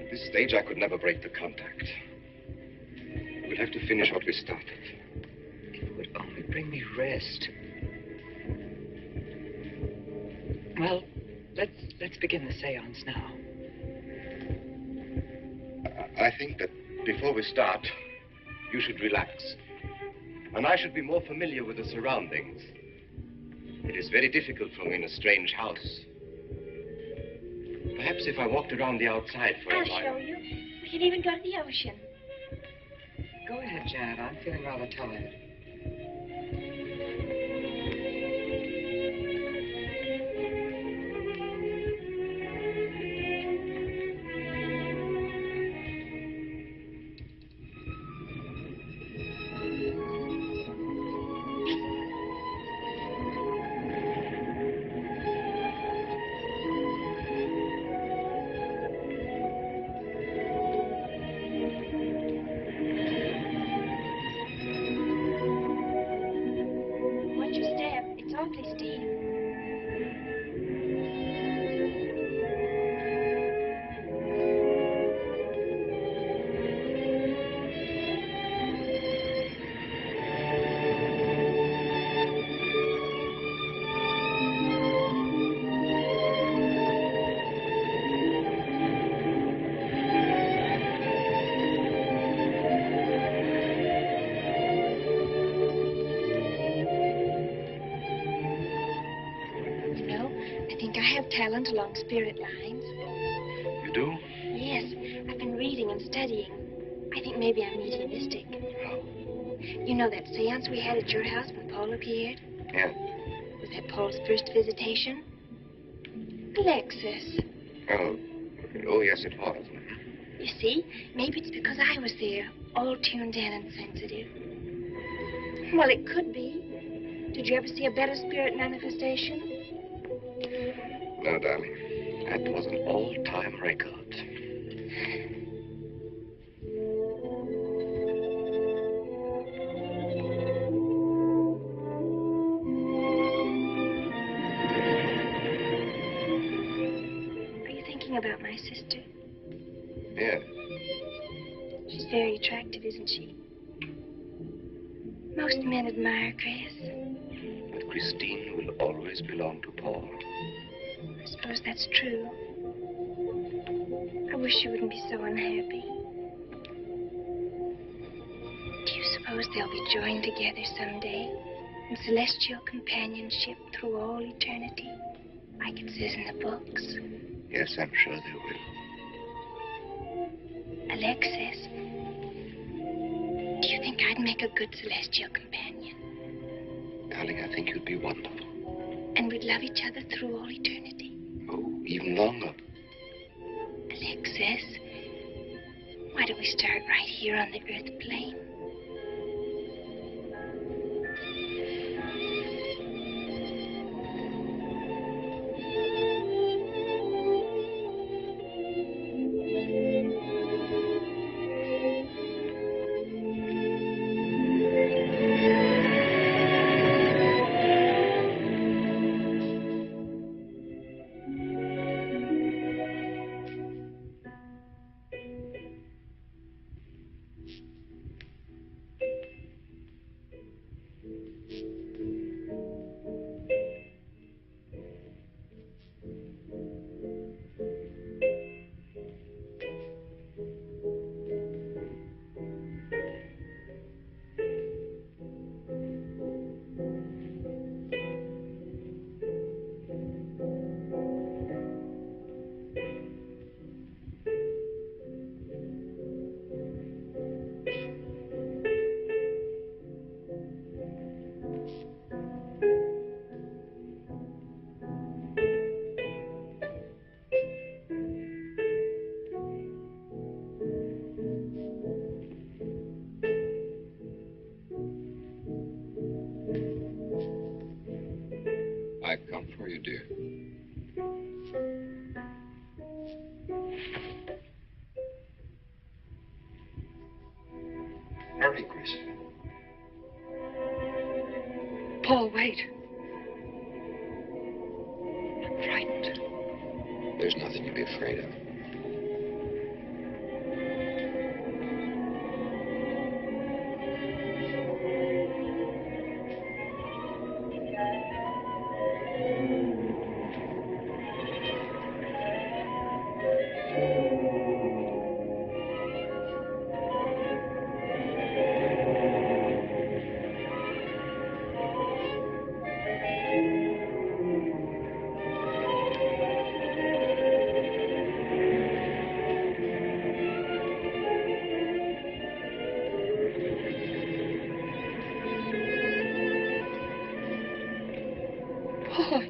At this stage, I could never break the contact. We'll have to finish what we started.
If it would only bring me rest. Well, let's begin the seance now.
I think that before we start, you should relax. And I should be more familiar with the surroundings. It is very difficult for me in a strange house. Perhaps if I walked around the outside for a
I'll
while.
show you. We can even go to the ocean.
Go ahead, Janet. I'm feeling rather tired.
Watch your step. It's awfully steep. You know, I think I have talent along spirit lines.
You do?
Yes, I've been reading and studying. I think maybe I'm mediumistic.
How?
You know that seance we had at your house when Paul appeared?
Yeah.
Was that Paul's first visitation? Alexis.
Oh, yes, it was.
You see, maybe it's because I was there, all tuned in and sensitive. Well, it could be. Did you ever see a better spirit manifestation?
No, darling. That was an all-time record.
Are you thinking about my sister?
Yeah.
She's very attractive, isn't she? Most men admire Chris.
But Christine will always belong to Paul.
I suppose that's true. I wish she wouldn't be so unhappy. Do you suppose they'll be joined together someday in celestial companionship through all eternity, like it says in the books?
Yes, I'm sure they will.
Alexis, do you think I'd make a good celestial companion?
Darling, I think you'd be wonderful.
And we'd love each other through all eternity?
Oh, even longer.
Alexis, why don't we start right here on the earth plane?
for you, dear? Hurry, Chris.
Paul, wait. I'm frightened.
There's nothing to be afraid of.
Paul,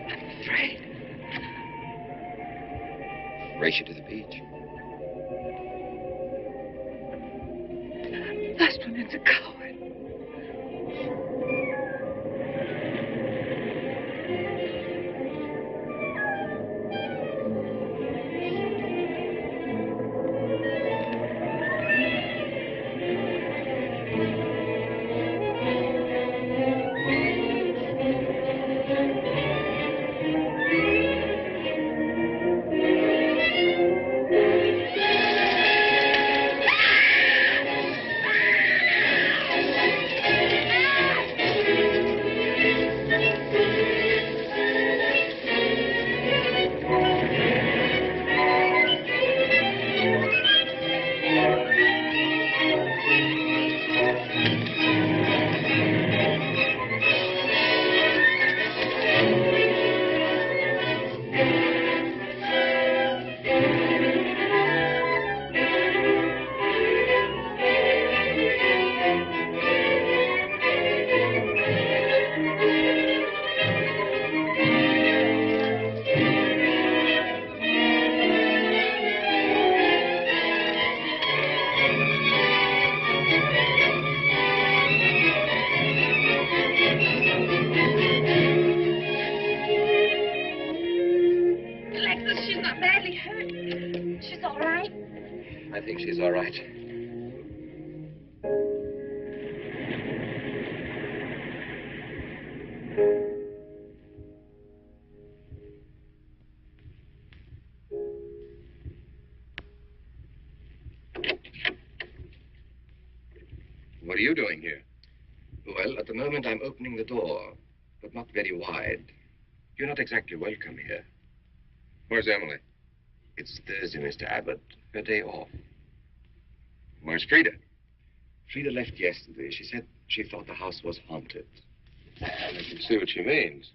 I'm afraid.
Race you to the beach.
Last one is a coward.
Alexis, she's not badly hurt. She's all right.
I think she's all right. What are you doing here?
Well, at the moment I'm opening the door, but not very wide. You're not exactly welcome here.
Where's Emily?
It's Thursday, Mr. Abbott. Her day off.
Where's Frida?
Frida left yesterday. She said she thought the house was haunted.
I can see what she means.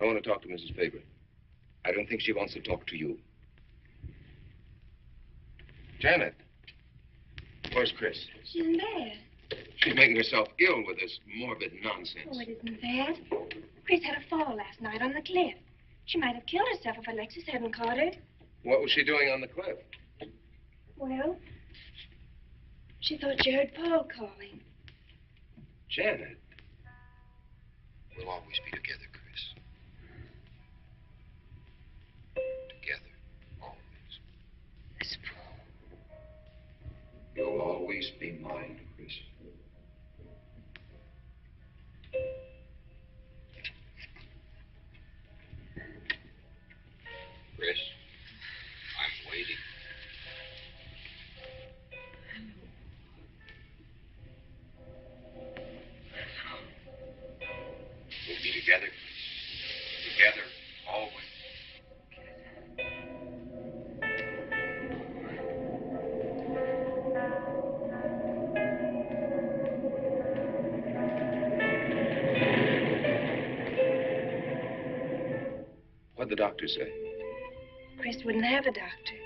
I want to talk to Mrs. Faber.
I don't think she wants to talk to you.
Janet. Where's Chris?
She's in bed.
She's making herself ill with this morbid nonsense.
Oh, it isn't that. Chris had a fall last night on the cliff. She might have killed herself if Alexis hadn't caught her.
What was she doing on the cliff?
Well, she thought she heard Paul calling.
Janet.
We'll always be together, Chris. Together. Always.
This Paul.
You'll always be mine, Chris. Chris, I'm waiting. We'll be together. Together, always.
What'd the doctor say?
Chris wouldn't have a doctor.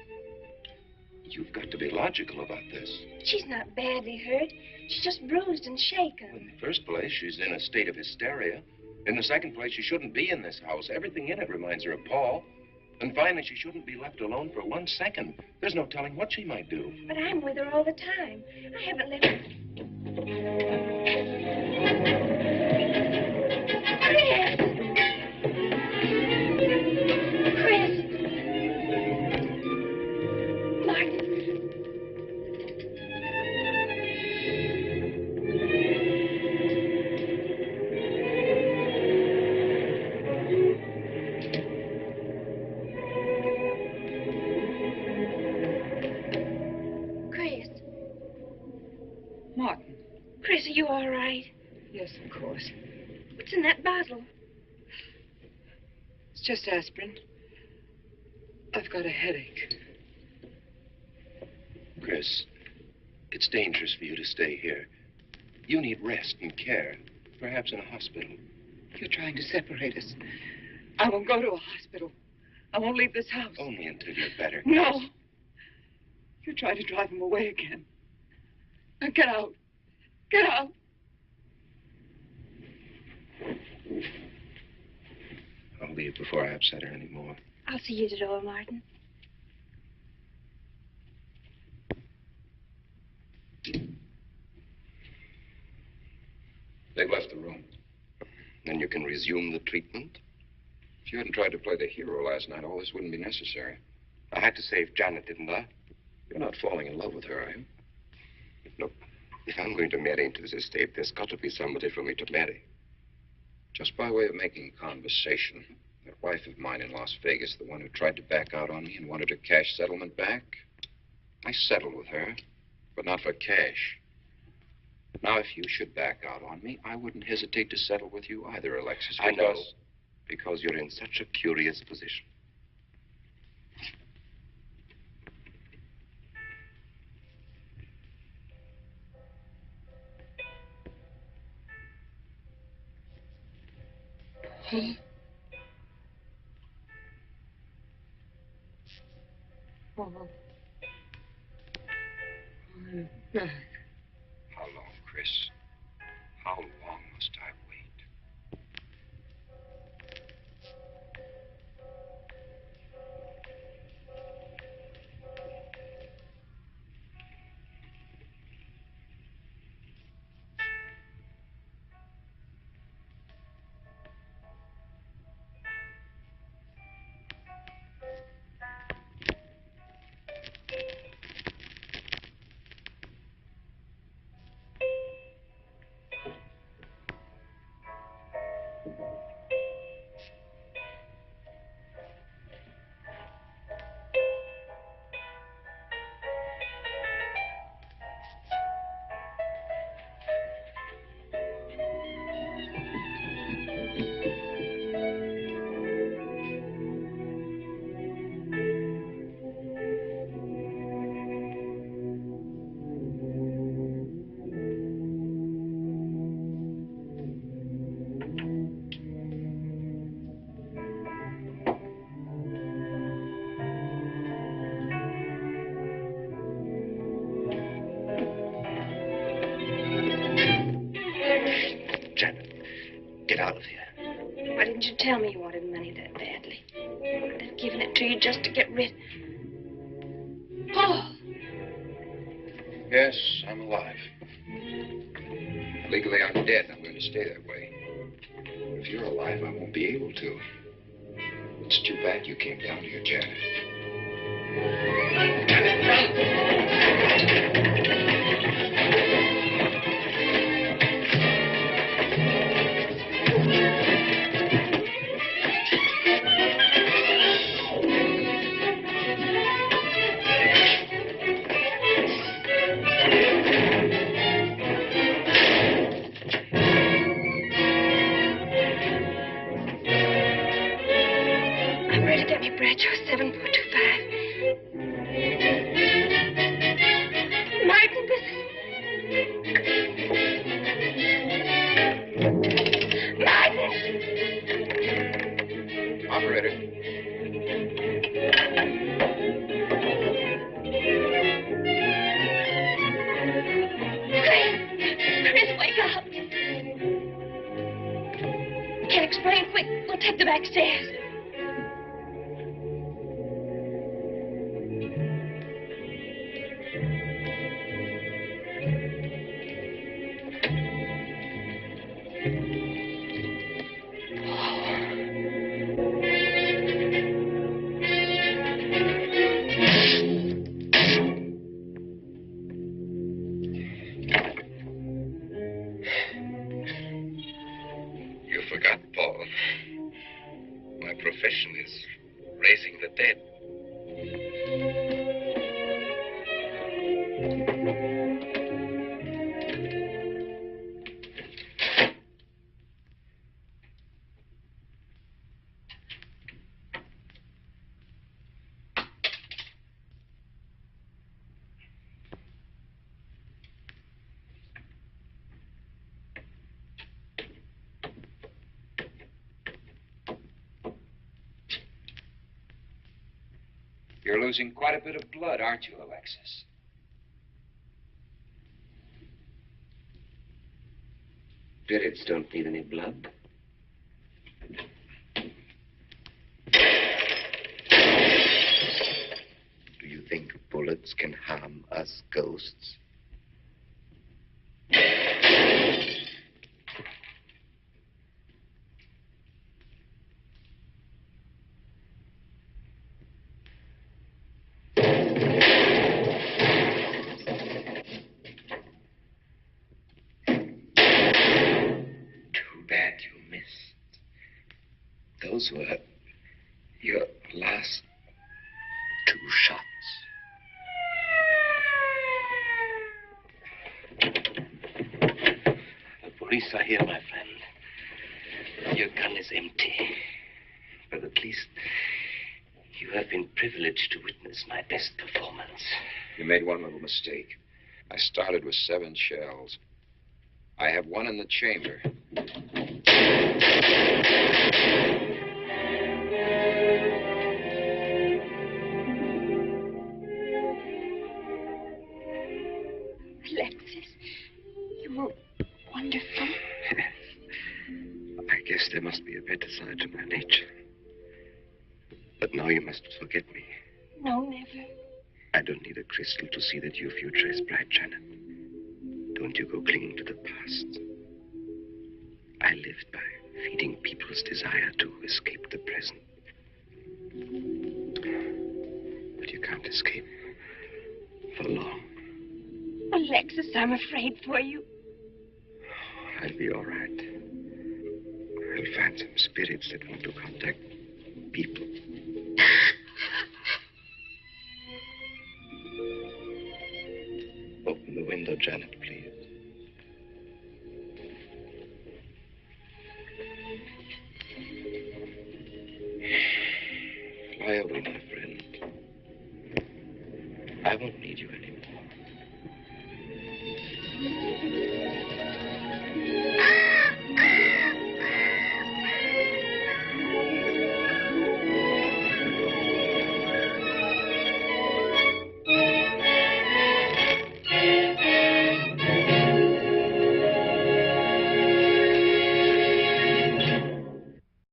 You've got to be logical about this.
She's not badly hurt. She's just bruised and shaken.
In the first place, she's in a state of hysteria. In the second place, she shouldn't be in this house. Everything in it reminds her of Paul. And finally, she shouldn't be left alone for 1 second. There's no telling what she might do.
But I'm with her all the time. I haven't let her... Chris, are you all right?
Yes, of course.
What's in that bottle?
It's just aspirin. I've got a headache.
Chris, it's dangerous for you to stay here. You need rest and care, perhaps in a hospital.
You're trying to separate us. I won't go to a hospital. I won't leave this house.
Only until you're better.
No. You try to drive him away again. Now get out. Get out.
I'll leave before I upset her anymore.
I'll see you at the door, Martin.
They've left the room.
Then you can resume the treatment.
If you hadn't tried to play the hero last night, all this wouldn't be necessary.
I had to save Janet, didn't I?
You're not falling in love with her, are you?
Look, if I'm going to marry into this estate, there's got to be somebody for me to marry.
Just by way of making conversation, that wife of mine in Las Vegas, the one who tried to back out on me and wanted her cash settlement back, I settled with her, but not for cash. Now, if you should back out on me, I wouldn't hesitate to settle with you either, Alexis.
I know, because you're in such a curious position.
Oh. I'm back.
How long, Chris? How long must I wait?
Out of here.
Why didn't you tell me you wanted money that badly? I'd have given it to you just to get rid. Paul!
Yes, I'm alive. Legally, I'm dead, and I'm going to stay that way. If you're alive, I won't be able to. It's too bad you came down here, Janet. Janet, run!
Bradshaw 7425. Martin, this is... Martin!
Operator.
Chris, wake up. Can't explain. Quick, we'll take the back stairs.
Profession is raising the dead.
You're losing quite a bit of blood, aren't you, Alexis?
Spirits don't need any blood. Do you think bullets can harm us ghosts? Those were your last 2 shots. The police are here, my friend. Your gun is empty. But at least you have been privileged to witness my best performance.
You made one little mistake. I started with 7 shells. I have 1 in the chamber.
Alexis, you were wonderful.
I guess there must be a better side to my nature. But now you must forget me.
No, never.
I don't need a crystal to see that your future is bright, Janet. Don't you go clinging to the past. I lived by feeding people's desire to escape the present. But you can't escape for long.
Alexis, I'm afraid for you.
I'll be all right. I'll find some spirits that want to contact people. Open the window, Janet, please. Fly away, my friend. I won't need you anymore.